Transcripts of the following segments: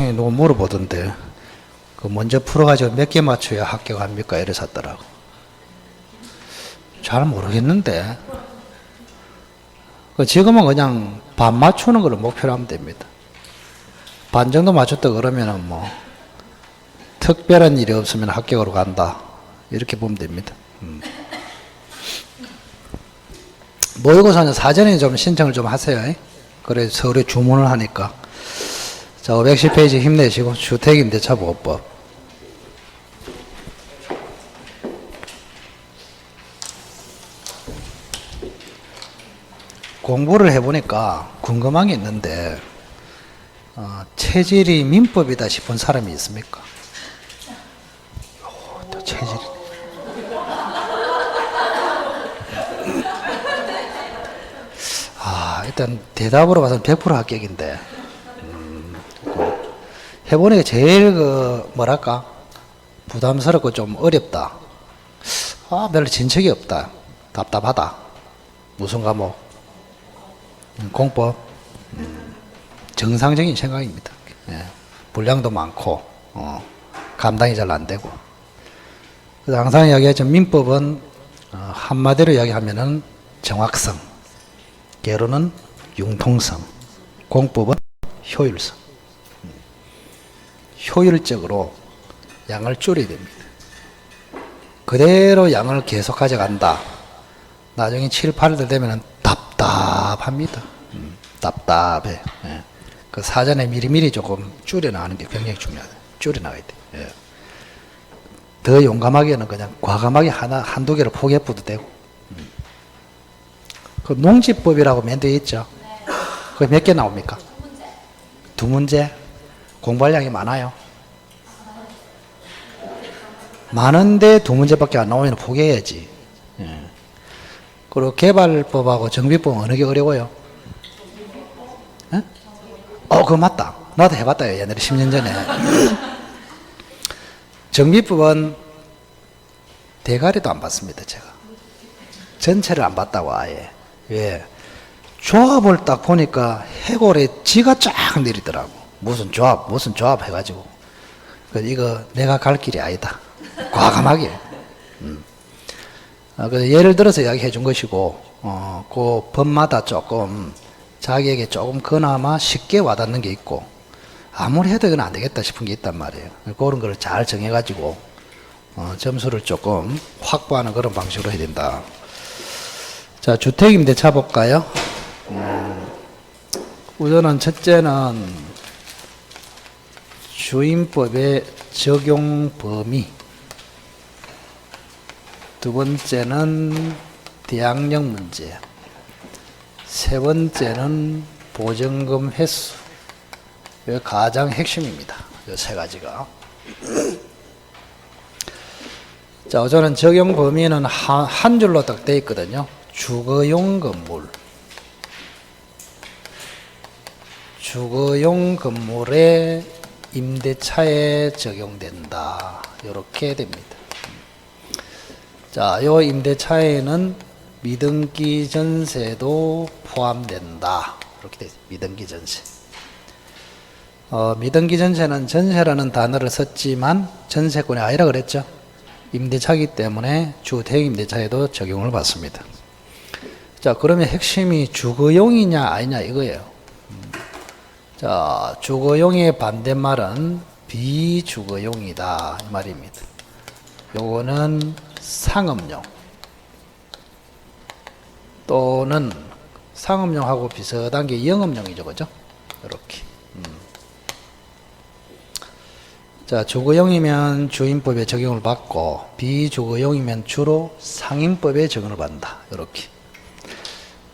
중에 누구 물어보던데 그 먼저 풀어가지고 몇 개 맞춰야 합격합니까? 이래 샀더라고. 잘 모르겠는데 지금은 그냥 반 맞추는 걸 목표로 하면 됩니다. 반 정도 맞췄다 그러면은 뭐 특별한 일이 없으면 합격으로 간다 이렇게 보면 됩니다. 모의고사는 사전에 좀 신청을 좀 하세요. 그래 서울에 주문을 하니까. 자, 510페이지 힘내시고 주택임대차 보호법. 공부를 해보니까 궁금한 게 있는데 체질이 민법이다 싶은 사람이 있습니까? 또 체질이. 일단 대답으로 봐서는 100% 합격인데 해보니까 제일 뭐랄까 부담스럽고 좀 어렵다. 별로 진척이 없다. 답답하다. 무슨 과목? 공법. 정상적인 생각입니다. 예. 분량도 많고 감당이 잘 안 되고. 그래서 항상 이야기하죠. 민법은 한마디로 이야기하면은 정확성, 개론은 융통성, 공법은 효율성. 효율적으로 양을 줄여야 됩니다. 그대로 양을 계속 가져간다. 나중에 7, 8일 되면 답답합니다. 답답해. 예. 그 사전에 미리미리 조금 줄여나가는 게 굉장히 중요하다. 줄여나가야 돼. 예. 더 용감하게는 그냥 과감하게 한두 개를 포기해도 되고. 그 농지법이라고 맨 뒤에 있죠. 그게 몇 개 나옵니까? 두 문제. 공부할 양이 많아요. 많은데 두 문제밖에 안 나오면 포기해야지. 예. 그리고 개발법하고 정비법은 어느 게 어려워요? 예? 그거 맞다. 나도 해봤다. 옛날에 10년 전에. 정비법은 대가리도 안 봤습니다. 제가. 전체를 안 봤다고 아예. 왜? 조합을 딱 보니까 해골에 지가 쫙 내리더라고. 무슨 조합 해가지고. 이거 내가 갈 길이 아니다. 과감하게. 그래서 예를 들어서 이야기해 준 것이고, 그 법마다 조금 자기에게 조금 그나마 쉽게 와닿는 게 있고, 아무리 해도 이건 안 되겠다 싶은 게 있단 말이에요. 그런 걸 잘 정해가지고, 점수를 조금 확보하는 그런 방식으로 해야 된다. 자, 주택임대차 볼까요? 우선은 첫째는 주임법의 적용 범위, 두 번째는 대항력 문제, 세 번째는 보증금 횟수. 이게 가장 핵심입니다. 이 세 가지가. 자, 우선은 적용 범위는 한 줄로 딱 되어 있거든요. 주거용 건물. 주거용 건물의 임대차에 적용된다. 이렇게 됩니다. 자, 요 임대차에는 미등기 전세도 포함된다. 이렇게 되죠. 미등기 전세. 미등기 전세는 전세라는 단어를 썼지만 전세권이 아니라 그랬죠. 임대차이기 때문에 주택 임대차에도 적용을 받습니다. 자, 그러면 핵심이 주거용이냐 아니냐 이거예요. 자, 주거용의 반대말은 비주거용이다 이 말입니다. 요거는 상업용 또는 상업용하고 비슷한 게 영업용이죠, 그죠? 이렇게. 자, 주거용이면 주임법에 적용을 받고 비주거용이면 주로 상임법에 적용을 받는다. 이렇게.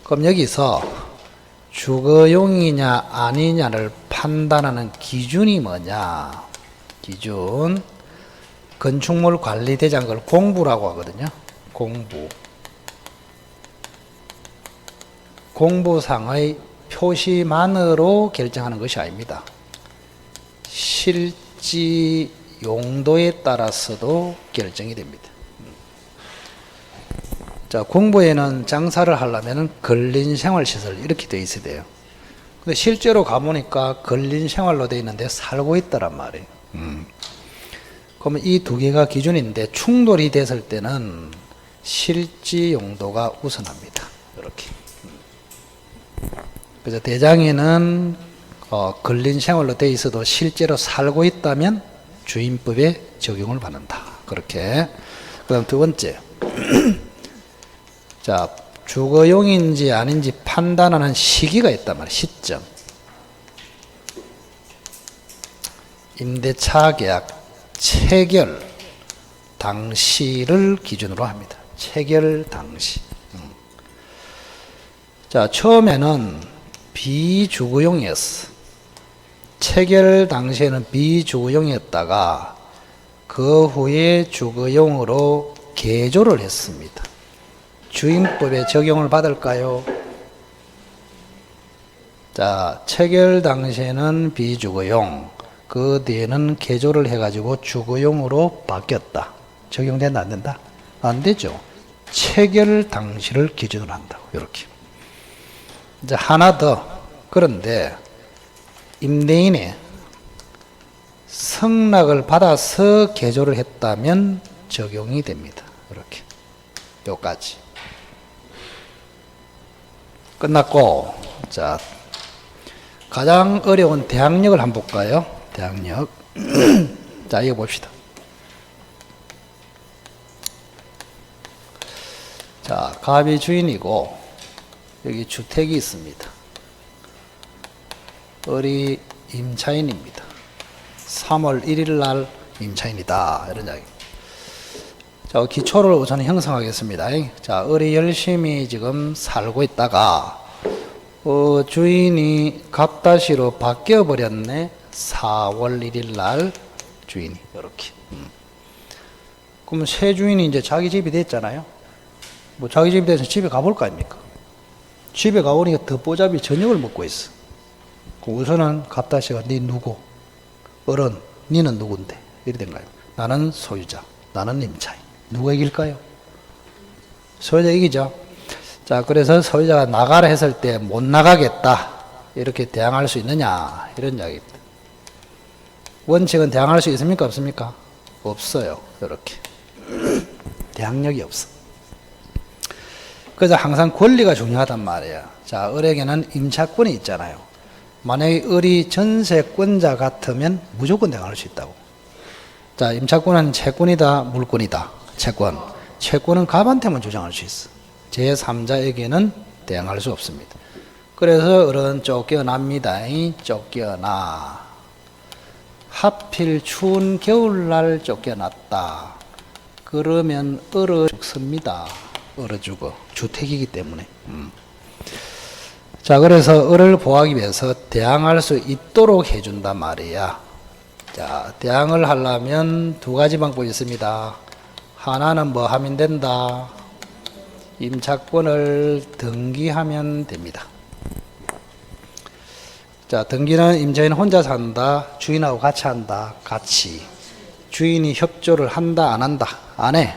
그럼 여기서 주거용이냐 아니냐를 판단하는 기준이 뭐냐? 기준. 건축물 관리대장 걸 공부라고 하거든요. 공부. 공부상의 표시만으로 결정하는 것이 아닙니다. 실지 용도에 따라서도 결정이 됩니다. 자, 공부에는 장사를 하려면 근린생활시설 이렇게 되어 있어야 돼요. 근데 실제로 가보니까 걸린 생활로 돼 있는데 살고 있더란 말이에요. 그러면 이 두 개가 기준인데 충돌이 됐을 때는 실지 용도가 우선합니다. 이렇게. 그래서 대장에는 걸린 생활로 돼 있어도 실제로 살고 있다면 주임법에 적용을 받는다. 그렇게. 그 다음 두 번째. 자, 주거용인지 아닌지 판단하는 시기가 있단 말이에요. 시점. 임대차 계약 체결 당시를 기준으로 합니다. 체결 당시. 자, 처음에는 비주거용이었어. 체결 당시에는 비주거용이었다가 그 후에 주거용으로 개조를 했습니다. 주임법에 적용을 받을까요? 자, 체결 당시에는 비주거용, 그 뒤에는 개조를 해가지고 주거용으로 바뀌었다. 적용된다, 안 된다? 안 되죠. 체결 당시를 기준으로 한다고, 이렇게. 이제 하나 더. 그런데 임대인이 승낙을 받아서 개조를 했다면 적용이 됩니다. 이렇게. 요까지. 끝났고, 자, 가장 어려운 대항력을 한번 볼까요? 대항력. 자, 이거 봅시다. 자, 갑이 주인이고, 여기 주택이 있습니다. 을이 임차인입니다. 3월 1일 날 임차인이다. 이런 이야기. 자, 기초를 우선 형성하겠습니다. 자, 을이 열심히 지금 살고 있다가, 주인이 갑다시로 바뀌어버렸네. 4월 1일 날 주인이. 이렇게. 그럼 새 주인이 이제 자기 집이 됐잖아요. 뭐 자기 집이 돼서 집에 가볼 거 아닙니까? 집에 가보니까 덮보잡이 저녁을 먹고 있어. 우선은 갑다시가 네 누구? 어른, 니는 누군데? 이래 된 거예요. 나는 소유자, 나는 임차인. 누가 이길까요? 소유자 이기죠. 자, 그래서 소유자가 나가라 했을 때 못 나가겠다. 이렇게 대항할 수 있느냐? 이런 이야기입니다. 원칙은 대항할 수 있습니까? 없습니까? 없어요. 이렇게. 대항력이 없어. 그래서 항상 권리가 중요하단 말이에요. 자, 을에게는 임차권이 있잖아요. 만약에 을이 전세권자 같으면 무조건 대항할 수 있다고. 자, 임차권은 채권이다, 물권이다. 채권. 채권은 갑한테만 주장할 수 있어. 제3자에게는 대항할 수 없습니다. 그래서 을은 쫓겨납니다. 쫓겨나. 하필 추운 겨울날 쫓겨났다. 그러면 얼어 죽습니다. 얼어 죽어. 주택이기 때문에. 자, 그래서 을을 보호하기 위해서 대항할 수 있도록 해준단 말이야. 자, 대항을 하려면 두 가지 방법이 있습니다. 하나는 뭐 하면 된다? 임차권을 등기하면 됩니다. 자, 등기는 임차인 혼자 산다, 주인하고 같이 한다, 같이. 주인이 협조를 한다, 안 한다? 안 해.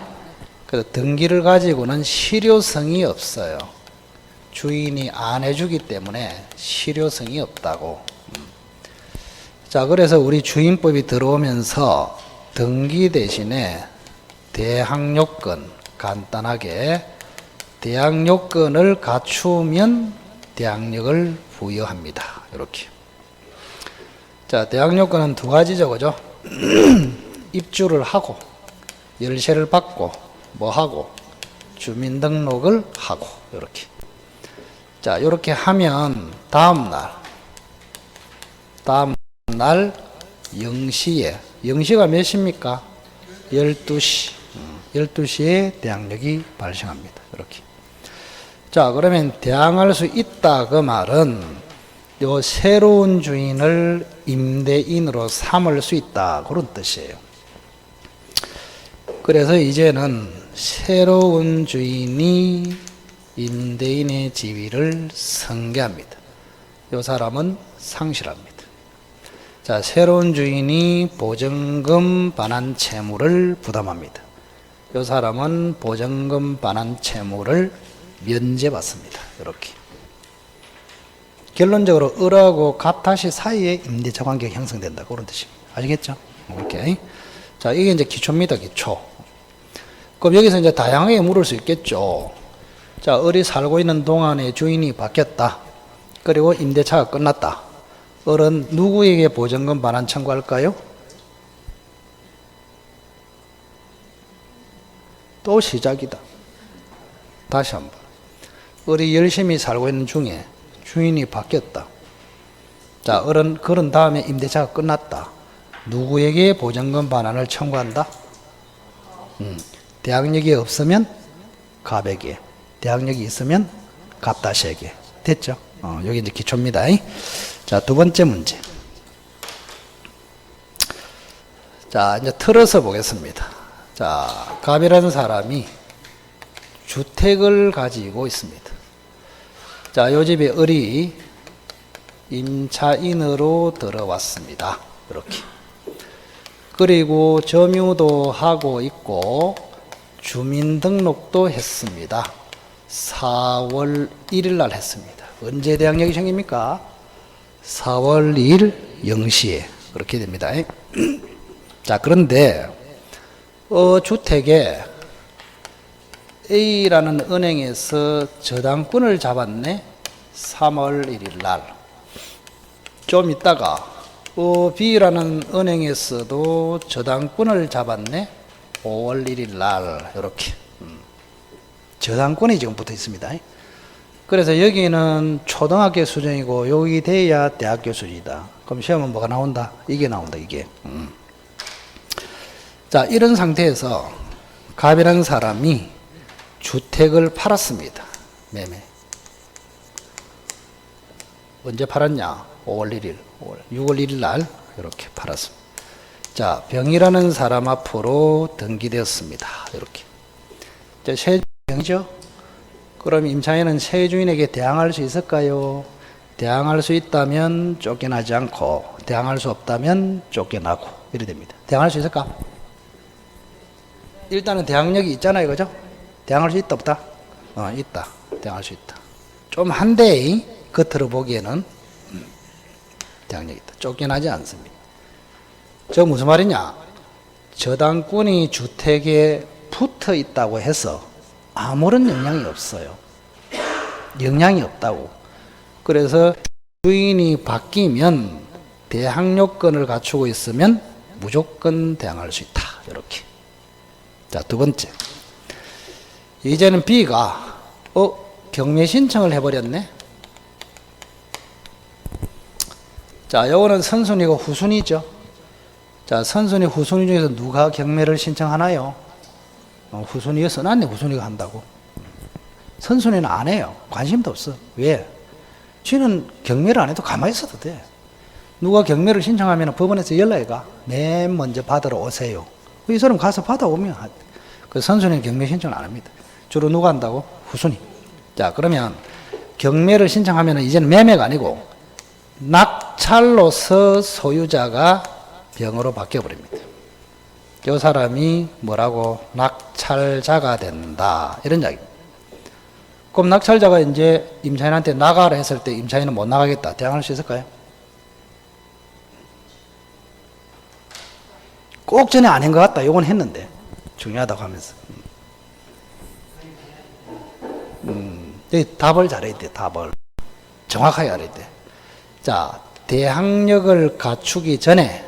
그래서 등기를 가지고는 실효성이 없어요. 주인이 안 해주기 때문에 실효성이 없다고. 자, 그래서 우리 주임법이 들어오면서 등기 대신에 대항요건, 간단하게 대항요건을 갖추면 대항력을 부여합니다. 이렇게. 자, 대항요건은 두 가지죠, 그죠? 입주를 하고, 열쇠를 받고, 뭐 하고, 주민등록을 하고, 이렇게. 자, 이렇게 하면 다음날 0시에, 0시가 몇 시입니까? 12시. 12시에 대항력이 발생합니다. 이렇게. 자, 그러면 대항할 수 있다. 그 말은 요 새로운 주인을 임대인으로 삼을 수 있다. 그런 뜻이에요. 그래서 이제는 새로운 주인이 임대인의 지위를 승계합니다. 요 사람은 상실합니다. 자, 새로운 주인이 보증금 반환 채무를 부담합니다. 요 사람은 보증금 반환 채무를 면제받습니다. 이렇게. 결론적으로 을하고 갑다시 사이에 임대차 관계가 형성된다. 그런 뜻입니다. 아시겠죠? 오케이. 자, 이게 이제 기초입니다. 기초. 그럼 여기서 이제 다양하게 물을 수 있겠죠. 자, 을이 살고 있는 동안에 주인이 바뀌었다. 그리고 임대차가 끝났다. 을은 누구에게 보증금 반환 청구할까요? 또 시작이다. 다시 한번. 을이 열심히 살고 있는 중에 주인이 바뀌었다. 자, 을은 그런 다음에 임대차가 끝났다. 누구에게 보증금 반환을 청구한다? 대항력이 없으면 갑에게, 대항력이 있으면 갑다시에게. 됐죠? 여기 이제 기초입니다. 자, 두 번째 문제. 자, 이제 틀어서 보겠습니다. 자, 갑이라는 사람이 주택을 가지고 있습니다. 자, 요 집에 을이 임차인으로 들어왔습니다. 이렇게. 그리고 점유도 하고 있고 주민등록도 했습니다. 4월 1일 날 했습니다. 언제 대항력이 생깁니까? 4월 2일 0시에 그렇게 됩니다. 자, 그런데 주택에 A라는 은행에서 저당권을 잡았네. 3월 1일 날. 좀 있다가 B라는 은행에서도 저당권을 잡았네. 5월 1일 날. 이렇게. 저당권이 지금 붙어 있습니다. 그래서 여기는 초등학교 수준이고 여기 돼야 대학교 수준이다. 그럼 시험은 뭐가 나온다? 이게 나온다. 이게. 자, 이런 상태에서 갑이라는 사람이 주택을 팔았습니다. 매매. 언제 팔았냐? 5월 1일, 6월 1일 날 이렇게 팔았습니다. 자, 병이라는 사람 앞으로 등기되었습니다. 이렇게. 자, 세주인이죠? 그럼 임차인은 세주인에게 대항할 수 있을까요? 대항할 수 있다면 쫓겨나지 않고 대항할 수 없다면 쫓겨나고 이래 됩니다. 대항할 수 있을까? 일단은 대항력이 있잖아요. 그죠? 대항할 수 있다 없다? 있다. 대항할 수 있다. 좀 한데 겉으로 보기에는 대항력이 있다. 쫓겨나지 않습니다. 저 무슨 말이냐? 저당권이 주택에 붙어 있다고 해서 아무런 영향이 없어요. 영향이 없다고. 그래서 주인이 바뀌면 대항력권을 갖추고 있으면 무조건 대항할 수 있다. 이렇게. 자, 두 번째. 이제는 B가 경매 신청을 해버렸네. 자, 요거는 선순위고 후순위죠. 자, 선순위 후순위 중에서 누가 경매를 신청하나요? 후순위가 써놨네. 후순위가 한다고. 선순위는 안 해요. 관심도 없어. 왜? 쥐는 경매를 안 해도 가만히 있어도 돼. 누가 경매를 신청하면 법원에서 연락이 가. 맨 먼저 받으러 오세요. 이 사람 가서 받아오면 그 선순위는 경매 신청을 안 합니다. 주로 누가 한다고? 후순위. 자, 그러면 경매를 신청하면 이제는 매매가 아니고 낙찰로서 소유자가 병으로 바뀌어버립니다. 이 사람이 뭐라고? 낙찰자가 된다. 이런 이야기입니다. 그럼 낙찰자가 이제 임차인한테 나가라 했을 때 임차인은 못 나가겠다. 대항할 수 있을까요? 꼭 전에 아닌 것 같다. 요건 했는데. 중요하다고 하면서. 답을 잘해야 돼. 답을. 정확하게 알아야 돼. 자, 대항력을 갖추기 전에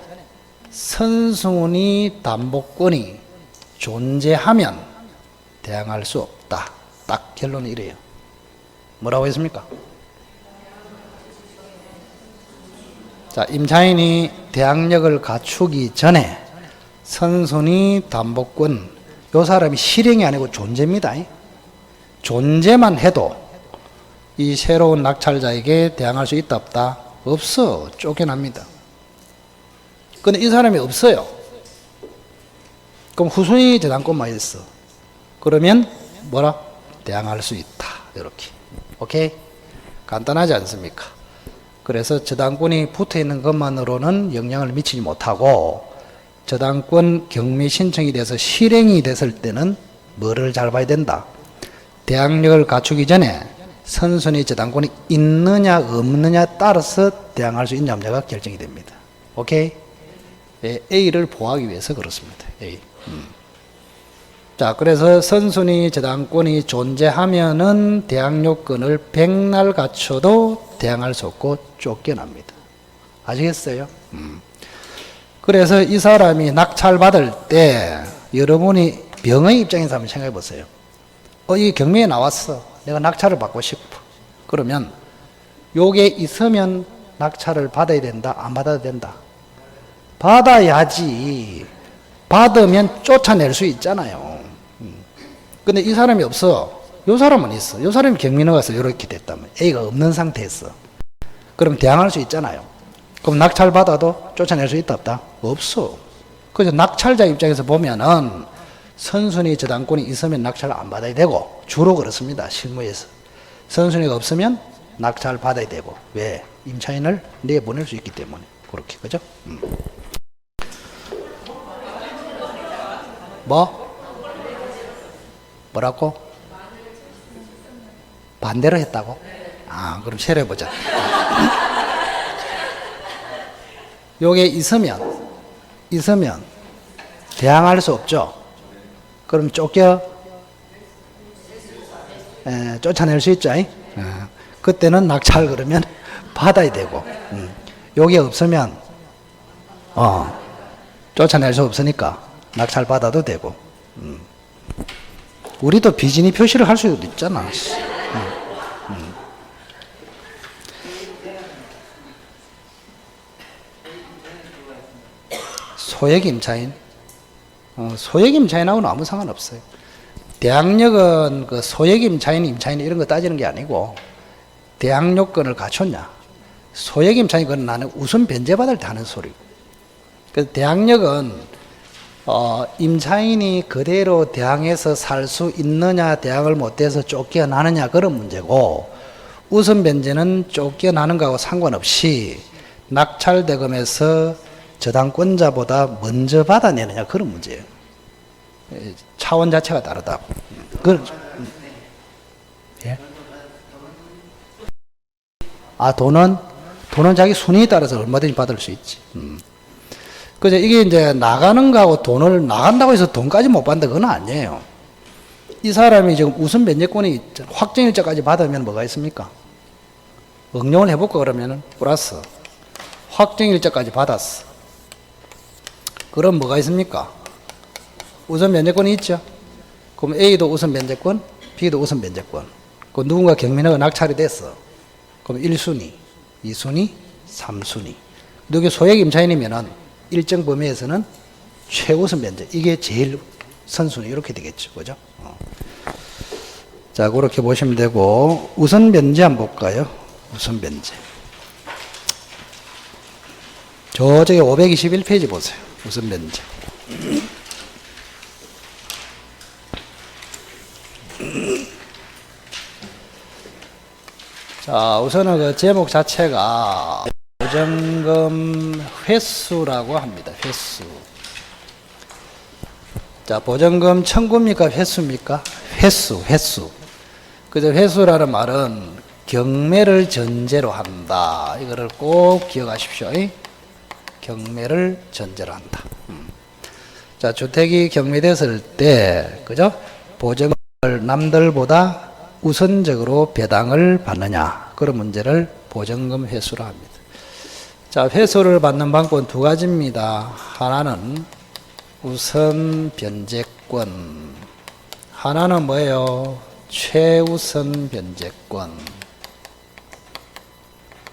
선순위 담보권이 존재하면 대항할 수 없다. 딱 결론이 이래요. 뭐라고 했습니까? 자, 임차인이 대항력을 갖추기 전에 선순위 담보권, 요 사람이 실행이 아니고 존재입니다. 존재만 해도 이 새로운 낙찰자에게 대항할 수 있다 없다? 없어. 쫓겨납니다. 근데 이 사람이 없어요. 그럼 후순위 저당권만 있어. 그러면 뭐라? 대항할 수 있다. 이렇게. 오케이? 간단하지 않습니까? 그래서 저당권이 붙어 있는 것만으로는 영향을 미치지 못하고 저당권 경매 신청이 돼서 실행이 됐을 때는 뭐를 잘 봐야 된다? 대항력을 갖추기 전에 선순위 저당권이 있느냐 없느냐에 따라서 대항할 수 있냐 없냐가 결정이 됩니다. 오케이? 예, A를 보호하기 위해서 그렇습니다. A. 자, 그래서 선순위 저당권이 존재하면은 대항 요건을 백날 갖춰도 대항할 수 없고 쫓겨납니다. 아시겠어요? 그래서 이 사람이 낙찰받을 때 여러분이 병의 입장에서 한번 생각해 보세요. 이 경매에 나왔어. 내가 낙찰을 받고 싶어. 그러면 요게 있으면 낙찰을 받아야 된다? 안 받아야 된다? 받아야지. 받으면 쫓아낼 수 있잖아요. 근데 이 사람이 없어. 요 사람은 있어. 요 사람이 경매에 가서 이렇게 됐다면 A가 없는 상태였어. 그럼 대항할 수 있잖아요. 그럼 낙찰 받아도 쫓아낼 수 있다 없다? 없어. 그래서 낙찰자 입장에서 보면은 선순위 저당권이 있으면 낙찰을 안 받아야 되고, 주로 그렇습니다. 실무에서. 선순위가 없으면 낙찰 받아야 되고. 왜? 임차인을 내보낼 수 있기 때문에. 그렇게. 그죠? 뭐라고? 반대로 했다고? 아, 그럼 세려보자. 요게 있으면 대항할 수 없죠. 그럼 쫓아낼 수 있죠. 그때는 낙찰 그러면 받아야 되고, 요게 없으면 쫓아낼 수 없으니까 낙찰 받아도 되고. 우리도 비진이 표시를 할 수도 있잖아. 소액 임차인, 소액 임차인하고는 아무 상관없어요. 대항력은 그 소액 임차인 이런 거 따지는 게 아니고, 대항 요건을 갖췄냐. 소액 임차인 건 나는 우선 변제받을 때 하는 소리고. 그 대항력은 임차인이 그대로 대항해서 살 수 있느냐, 대항을 못해서 쫓겨나느냐, 그런 문제고, 우선 변제는 쫓겨나는 거하고 상관없이 낙찰대금에서 저당권자보다 먼저 받아내느냐, 그런 문제예요. 차원 자체가 다르다고. 예? 돈은 자기 순위에 따라서 얼마든지 받을 수 있지. 그죠? 이게 이제 나가는 거하고 돈을 나간다고 해서 돈까지 못 받는다, 그건 아니에요. 이 사람이 지금 우선 변제권이 확정일자까지 받으면 뭐가 있습니까? 응용을 해볼까, 그러면은, 플러스. 확정일자까지 받았어. 그럼 뭐가 있습니까? 우선 변제권이 있죠? 그럼 A도 우선 변제권, B도 우선 변제권. 그 누군가 경매너가 낙찰이 됐어. 그럼 1순위, 2순위, 3순위. 이게 소액 임차인이면은 일정 범위에서는 최우선 변제. 이게 제일 선순위. 이렇게 되겠죠. 그죠? 자, 그렇게 보시면 되고, 우선 변제 한번 볼까요? 우선 변제. 저쪽에 521페이지 보세요. 우선 변제. 자, 우선은 그 제목 자체가 보증금 횟수라고 합니다. 횟수. 자, 보증금 청구입니까? 횟수입니까? 횟수. 그래서 횟수라는 말은 경매를 전제로 한다. 이거를 꼭 기억하십시오. 경매를 전제로 한다. 자, 주택이 경매됐을 때, 그죠? 보증금을 남들보다 우선적으로 배당을 받느냐. 그런 문제를 보증금 횟수로 합니다. 자, 횟수를 받는 방법은 두 가지입니다. 하나는 우선 변제권. 하나는 뭐예요? 최우선 변제권.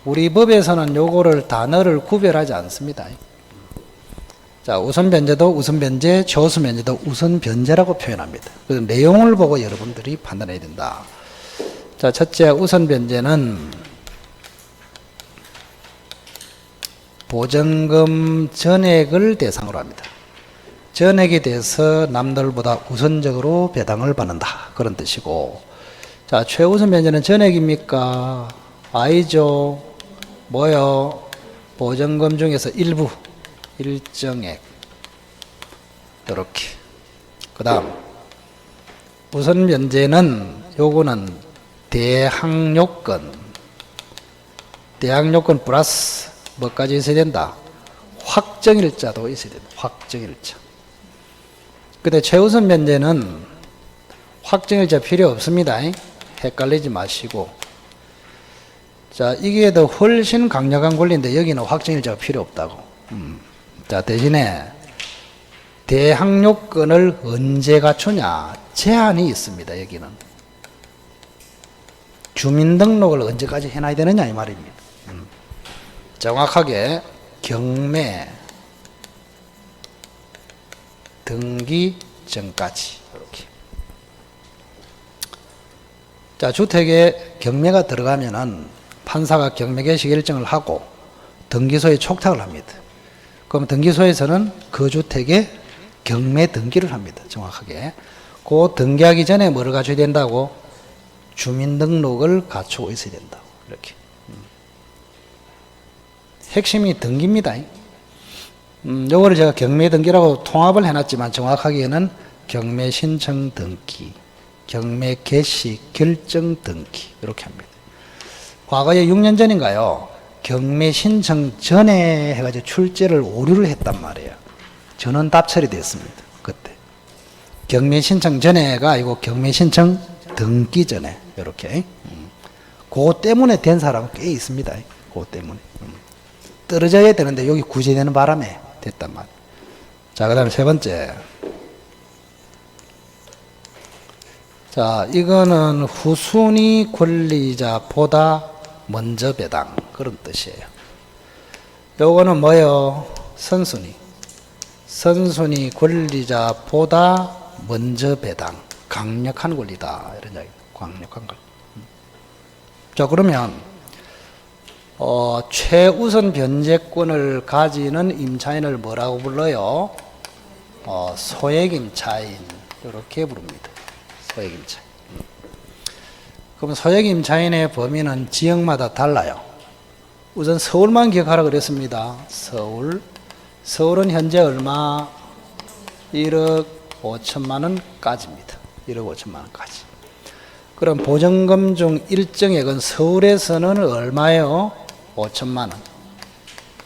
우리 법에서는 요거를 단어를 구별하지 않습니다. 자, 우선 변제도 우선 변제, 최우선 변제도 우선 변제라고 표현합니다. 그 내용을 보고 여러분들이 판단해야 된다. 자, 첫째, 우선 변제는 보증금 전액을 대상으로 합니다. 전액에 대해서 남들보다 우선적으로 배당을 받는다. 그런 뜻이고, 자, 최우선 변제는 전액입니까? 아니죠. 뭐요? 보증금 중에서 일부, 일정액. 이렇게. 그 다음, 우선 변제는 요거는 대항요건, 대항요건 플러스 뭐까지 있어야 된다? 확정일자도 있어야 된다. 확정일자. 근데 최우선 변제는 확정일자 필요 없습니다. 헷갈리지 마시고. 자, 이게 더 훨씬 강력한 권리인데 여기는 확정일자가 필요 없다고. 자, 대신에 대항요건을 언제 갖추냐? 제한이 있습니다. 여기는. 주민등록을 언제까지 해놔야 되느냐 이 말입니다. 정확하게 경매 등기 전까지 이렇게. 자, 주택에 경매가 들어가면은 판사가 경매 개시 결정을 하고 등기소에 촉탁을 합니다. 그럼 등기소에서는 그 주택에 경매 등기를 합니다. 정확하게. 그 등기하기 전에 뭐를 갖춰야 된다고? 주민등록을 갖추고 있어야 된다고. 이렇게. 핵심이 등기입니다. 요거를 제가 경매 등기라고 통합을 해놨지만 정확하게는 경매 신청 등기, 경매 개시 결정 등기 이렇게 합니다. 과거에 6년 전인가요? 경매 신청 전에 해가지고 출제를 오류를 했단 말이에요. 전원 답 처리됐습니다. 그때. 경매 신청 전에가 아니고 경매 신청 등기 전에 이렇게. 그거 때문에 된 사람은 꽤 있습니다. 그거 때문에. 떨어져야 되는데 여기 구제되는 바람에 됐단 말이에요. 자, 그 다음에 세 번째. 자, 이거는 후순위 권리자보다 먼저 배당. 그런 뜻이에요. 요거는 뭐예요? 선순위. 선순위 권리자보다 먼저 배당. 강력한 권리다. 이런 이야기. 강력한 권리. 자, 그러면 최우선 변제권을 가지는 임차인을 뭐라고 불러요? 소액임차인 이렇게 부릅니다. 소액임차인. 그럼 소액임차인의 범위는 지역마다 달라요. 우선 서울만 기억하라 그랬습니다. 서울은 현재 얼마? 1억 5천만 원까지입니다. 1억 5천만 원까지. 그럼 보증금 중 일정액은 서울에서는 얼마예요? 5천만 원.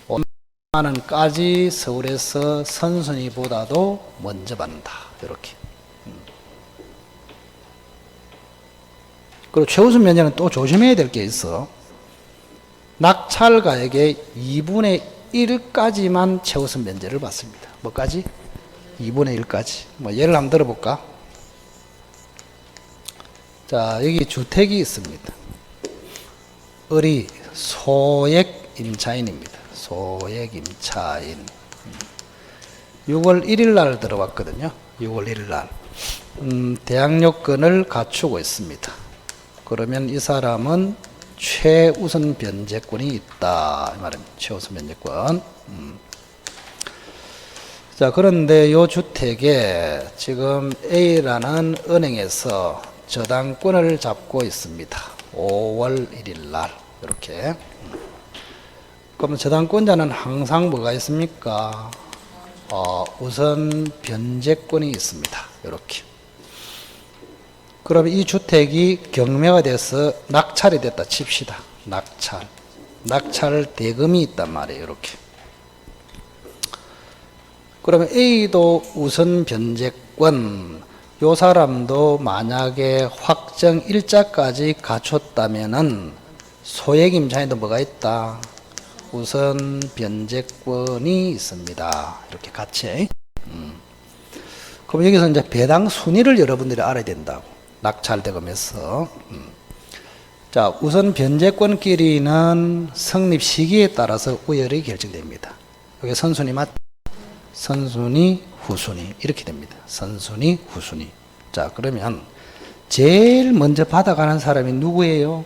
5천만 원까지 서울에서 선순위보다도 먼저 받는다. 이렇게. 그리고 최우선 면제는 또 조심해야 될 게 있어. 낙찰가액의 2분의 1까지만 최우선 면제를 받습니다. 뭐까지? 2분의 1까지. 뭐 예를 한번 들어볼까? 자, 여기 주택이 있습니다. 을이 소액임차인입니다. 소액임차인. 6월 1일 날 들어왔거든요. 6월 1일 날. 대항요건을 갖추고 있습니다. 그러면 이 사람은 최우선 변제권이 있다. 이 말입니다. 최우선 변제권. 자, 그런데 이 주택에 지금 A라는 은행에서 저당권을 잡고 있습니다. 5월 1일 날. 이렇게. 그럼 저당권자는 항상 뭐가 있습니까? 우선 변제권이 있습니다. 이렇게. 그럼 이 주택이 경매가 돼서 낙찰이 됐다 칩시다. 낙찰 대금이 있단 말이에요. 이렇게. 그러면 A도 우선 변제권, 요 사람도 만약에 확정 일자까지 갖췄다면은 소액임차인도 뭐가 있다? 우선 변제권이 있습니다. 이렇게 같이. 그럼 여기서 이제 배당 순위를 여러분들이 알아야 된다고. 낙찰대금에서. 자, 우선 변제권끼리는 성립 시기에 따라서 우열이 결정됩니다. 여기 선순위 맞? 선순위, 후순위 이렇게 됩니다. 선순위, 후순위. 자, 그러면 제일 먼저 받아가는 사람이 누구예요?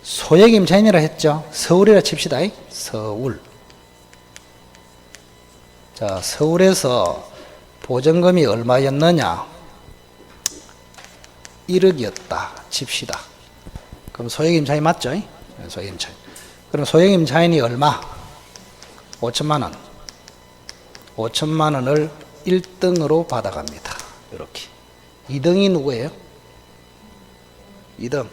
소액임차인이라 했죠. 서울이라 칩시다. 서울. 자, 서울에서 보증금이 얼마였느냐? 1억이었다 칩시다. 그럼 소액임차인 맞죠? 소액임차인. 그럼 소액임차인이 얼마? 5천만 원. 5천만 원을 1등으로 받아갑니다. 이렇게. 2등이 누구예요? 2등.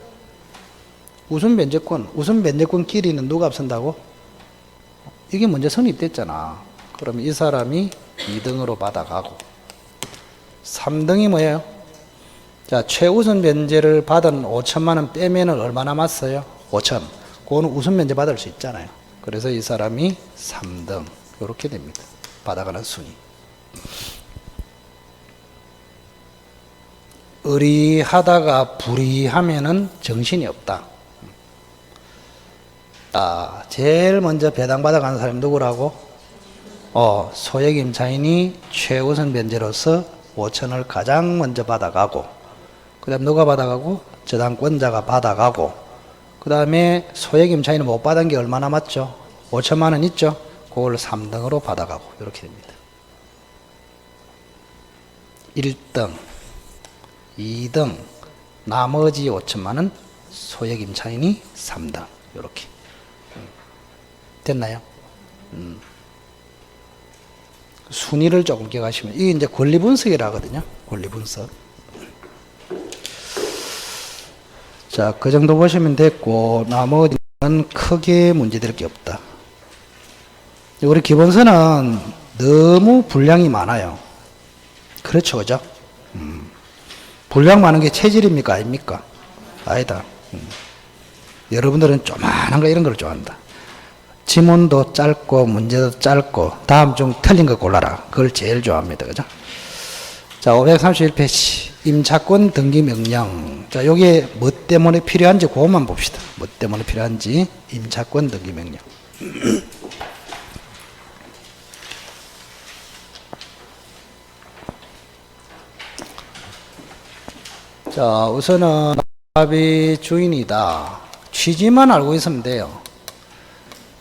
우선 면제권 끼리는 누가 앞선다고? 이게 먼저 성립됐잖아. 그러면 이 사람이 2등으로 받아가고 3등이 뭐예요? 자, 최우선 면제를 받은 5천만 원 빼면은 얼마 남았어요? 5천. 그거는 우선 면제 받을 수 있잖아요. 그래서 이 사람이 3등. 이렇게 됩니다. 받아가는 순위. 의리하다가 불의하면은 정신이 없다. 제일 먼저 배당받아가는 사람이 누구라고? 소액 임차인이 최우선 면제로서 5천을 가장 먼저 받아가고, 그 다음 누가 받아가고? 저당권자가 받아가고, 그 다음에 소액 임차인은 못 받은 게 얼마 남았죠? 5천만 원 있죠? 그걸 3등으로 받아가고, 이렇게 됩니다. 1등, 2등, 나머지 5천만 원 소액 임차인이 3등, 이렇게. 됐나요? 순위를 조금 기억하시면, 이게 이제 권리분석이라 하거든요. 권리분석. 자, 그 정도 보시면 됐고, 나머지는 크게 문제될 게 없다. 우리 기본서는 너무 분량이 많아요. 그렇죠, 그죠? 분량 많은 게 체질입니까? 아닙니까? 아니다. 여러분들은 조만한 거 이런 걸 좋아한다. 지문도 짧고 문제도 짧고 다음 중 틀린 거 골라라. 그걸 제일 좋아합니다. 그죠? 자, 531페이지 임차권 등기 명령. 자, 요게 뭐 때문에 필요한지 그것만 봅시다. 뭐 때문에 필요한지 임차권 등기 명령. 자, 우선은 집이 주인이다. 취지만 알고 있으면 돼요.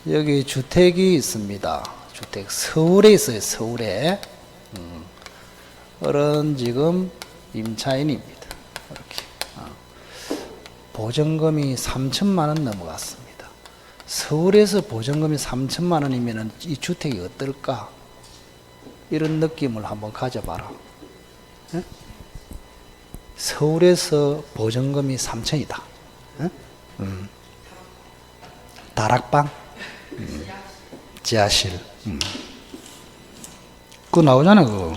여기 주택이 있습니다. 주택 서울에 있어요. 서울에. 어른 지금 임차인입니다. 이렇게. 보증금이 3천만 원 넘어갔습니다. 서울에서 보증금이 3천만 원이면 이 주택이 어떨까? 이런 느낌을 한번 가져봐라. 네? 서울에서 보증금이 3천이다. 네? 다락방? 지하실. 그거 나오잖아, 그거.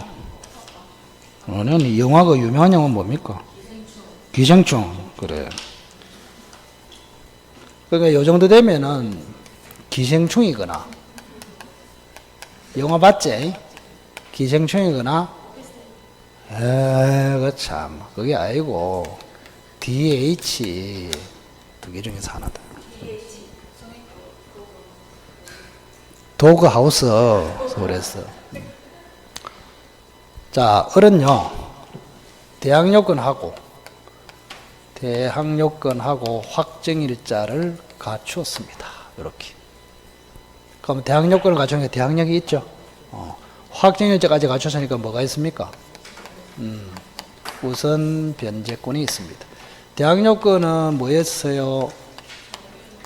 영화가 유명한 영화는 뭡니까? 기생충. 그래. 그러니까 요 정도 되면은 기생충이거나, 영화 봤지? 기생충이거나, 그 참, 그게 아니고, DH 두 개 중에서 하나다. 도그하우스, 서울에서. 자, 어른요, 대항 요건하고 확정일자를 갖추었습니다. 이렇게. 그럼 대항 요건을 갖추니까 대항력이 있죠. 확정일자까지 갖췄으니까 뭐가 있습니까? 우선 변제권이 있습니다. 대항 요건은 뭐였어요?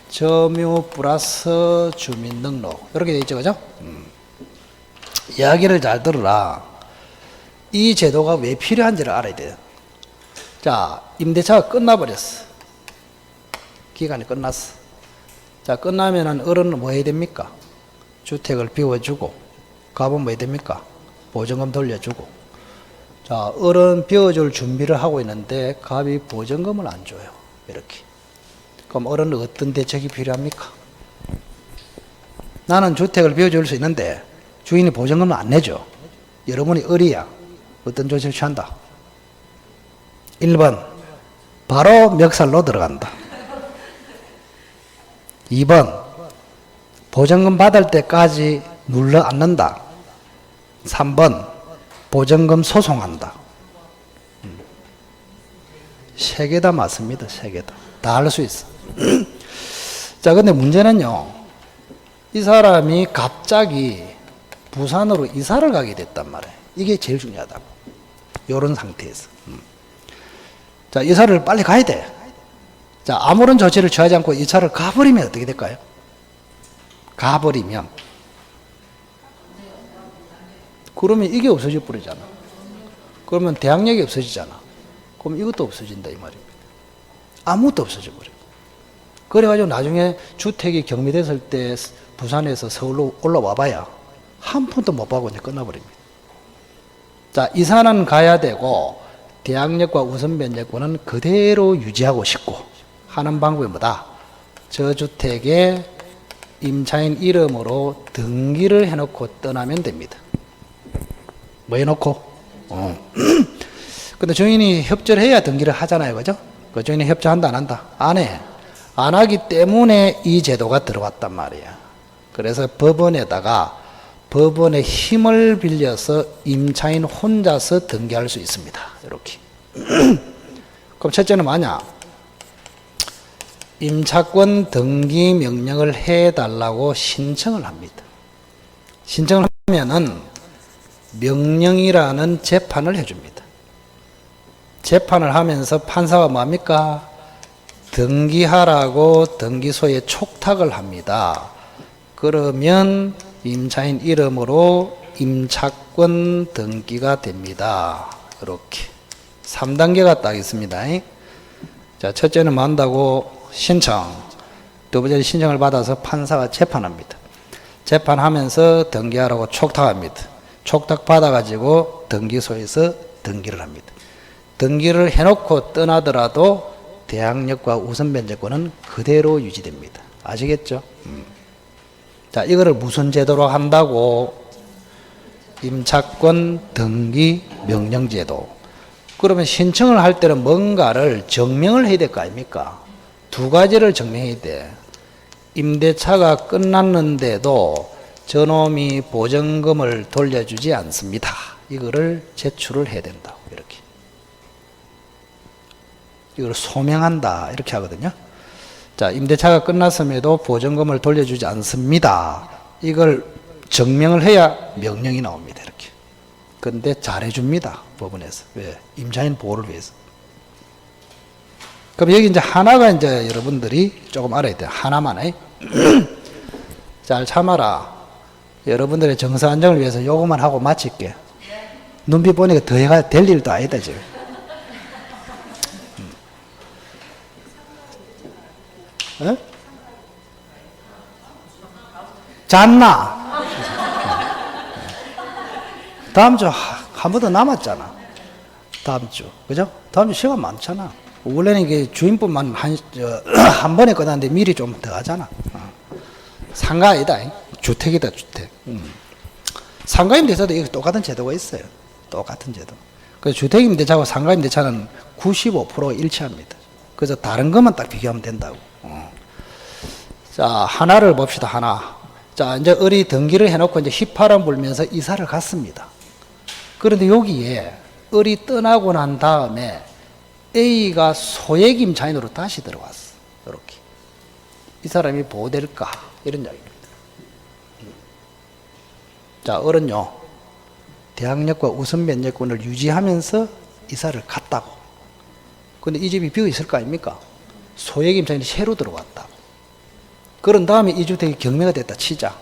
점유 플러스 주민등록. 이렇게 돼 있죠, 그죠? 이야기를 잘 들어라. 이 제도가 왜 필요한지를 알아야 돼요. 자, 임대차가 끝나버렸어. 기간이 끝났어. 자, 끝나면은 어른은 뭐 해야 됩니까? 주택을 비워주고, 갑은 뭐 해야 됩니까? 보증금 돌려주고. 자, 어른 비워줄 준비를 하고 있는데 갑이 보증금을 안 줘요. 이렇게. 그럼 어른은 어떤 대책이 필요합니까? 나는 주택을 비워줄 수 있는데 주인이 보증금을 안 내줘. 여러분이 어리야. 어떤 조치를 취한다? 1번, 바로 멱살로 들어간다. 2번, 보증금 받을 때까지 눌러 앉는다. 3번, 보증금 소송한다. 세 개 다 맞습니다. 세 개 다. 다 할 수 있어. 자, 근데 문제는요, 이 사람이 갑자기 부산으로 이사를 가게 됐단 말이에요. 이게 제일 중요하다고. 요런 상태에서. 자, 이사를 빨리 가야 돼. 자, 아무런 조치를 취하지 않고 이사를 가버리면 어떻게 될까요? 가버리면. 그러면 이게 없어져 버리잖아. 그러면 대항력이 없어지잖아. 그럼 이것도 없어진다, 이 말입니다. 아무것도 없어져 버려요. 그래가지고 나중에 주택이 경매됐을 때 부산에서 서울로 올라와 봐야 한 푼도 못 받고 이제 끝나버립니다. 자, 이사는 가야 되고 대항력과 우선 변제권은 그대로 유지하고 싶고 하는 방법이 뭐다? 저주택에 임차인 이름으로 등기를 해놓고 떠나면 됩니다. 뭐 해놓고? 근데 주인이 협조를 해야 등기를 하잖아요. 그죠? 그 주인이 협조한다, 안 한다? 안 해. 안 하기 때문에 이 제도가 들어왔단 말이야. 그래서 법원에다가 법원의 힘을 빌려서 임차인 혼자서 등기할 수 있습니다. 이렇게. 그럼 첫째는 뭐냐? 임차권 등기 명령을 해달라고 신청을 합니다. 신청을 하면은 명령이라는 재판을 해줍니다. 재판을 하면서 판사가 뭡니까? 등기하라고 등기소에 촉탁을 합니다. 그러면 임차인 이름으로 임차권 등기가 됩니다. 이렇게 3단계가 딱 있습니다. 자, 첫째는 뭐 한다고? 신청. 두 번째는 신청을 받아서 판사가 재판합니다. 재판하면서 등기하라고 촉탁합니다. 촉탁 받아가지고 등기소에서 등기를 합니다. 등기를 해놓고 떠나더라도 대항력과 우선변제권은 그대로 유지됩니다. 아시겠죠? 자, 이거를 무슨 제도로 한다고? 임차권 등기 명령제도. 그러면 신청을 할 때는 뭔가를 증명을 해야 될 거 아닙니까? 두 가지를 증명해야 돼. 임대차가 끝났는데도 저놈이 보증금을 돌려주지 않습니다. 이거를 제출을 해야 된다. 이렇게. 이걸 소명한다. 이렇게 하거든요. 자, 임대차가 끝났음에도 보증금을 돌려주지 않습니다. 이걸 증명을 해야 명령이 나옵니다. 이렇게. 근데 잘해줍니다. 법원에서. 왜? 임차인 보호를 위해서. 그럼 여기 이제 하나가 이제 여러분들이 조금 알아야 돼요. 하나만 해. 잘 참아라. 여러분들의 정서 안정을 위해서 요거만 하고 마칠게. 눈빛 보니까 더 해가 될 일도 아니다, 지금. 어? 잤나? 다음 주 한 번 더 남았잖아. 다음 주. 그죠? 다음 주 시간 많잖아. 원래는 이게 주인분만 한 번에 끝났는데 미리 좀 더 하잖아. 상가 아니다. 주택이다, 주택. 상가임대차도 똑같은 제도가 있어요. 똑같은 제도. 그래서 주택임대차하고 상가임대차는 95%가 일치합니다. 그래서 다른 것만 딱 비교하면 된다고. 자, 하나를 봅시다, 하나. 자, 이제 을이 등기를 해놓고 이제 휘파람 불면서 이사를 갔습니다. 그런데 여기에 을이 떠나고 난 다음에 A가 소액임차인으로 다시 들어왔어. 이렇게. 이 사람이 보호될까? 이런 이야기입니다. 자, 을은요, 대항력과 우선변제권을 유지하면서 이사를 갔다고. 근데 이 집이 비어 있을 거 아닙니까? 소액임차인이 새로 들어왔다고. 그런 다음에 이 주택이 경매가 됐다 치자.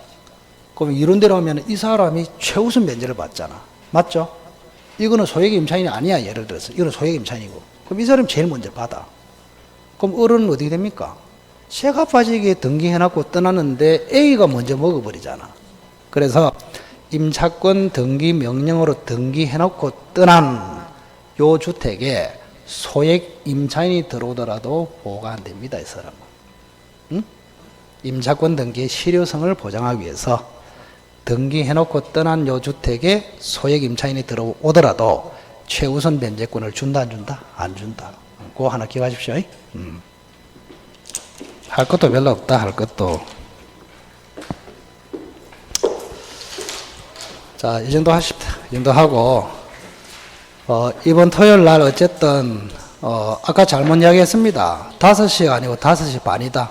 그럼 이론대로 하면 이 사람이 최우선 변제를 받잖아. 맞죠? 이거는 소액임차인이 아니야. 예를 들어서 이거는 소액임차인이고. 그럼 이 사람이 제일 먼저 받아. 그럼 을은 어떻게 됩니까? 새가 빠지게 등기해놨고 떠났는데 A가 먼저 먹어버리잖아. 그래서 임차권 등기 명령으로 등기해놓고 떠난 요 주택에 소액임차인이 들어오더라도 보호가 안 됩니다. 이 사람은. 응? 임차권 등기의 실효성을 보장하기 위해서 등기해놓고 떠난 요 주택에 소액임차인이 들어오더라도 최우선 변제권을 준다, 안 준다? 안 준다. 그거 하나 기억하십시오. 할 것도 별로 없다, 할 것도. 자, 이 정도 하십시다. 이 정도 하고, 이번 토요일 날 어쨌든, 아까 잘못 이야기했습니다. 5시가 아니고 5시 반이다.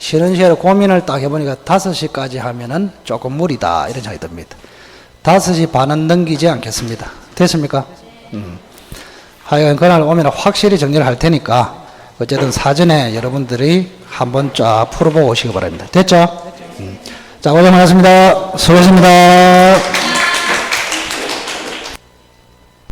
쉬는 시간에 고민을 딱 해보니까 5시까지 하면은 조금 무리다. 이런 생각이 듭니다. 5시 반은 넘기지 않겠습니다. 됐습니까? 하여간 그날 오면 확실히 정리를 할 테니까 어쨌든 사전에 여러분들이 한번 쫙 풀어보고 오시기 바랍니다. 됐죠? 자, 고생 많았습니다. 수고하셨습니다.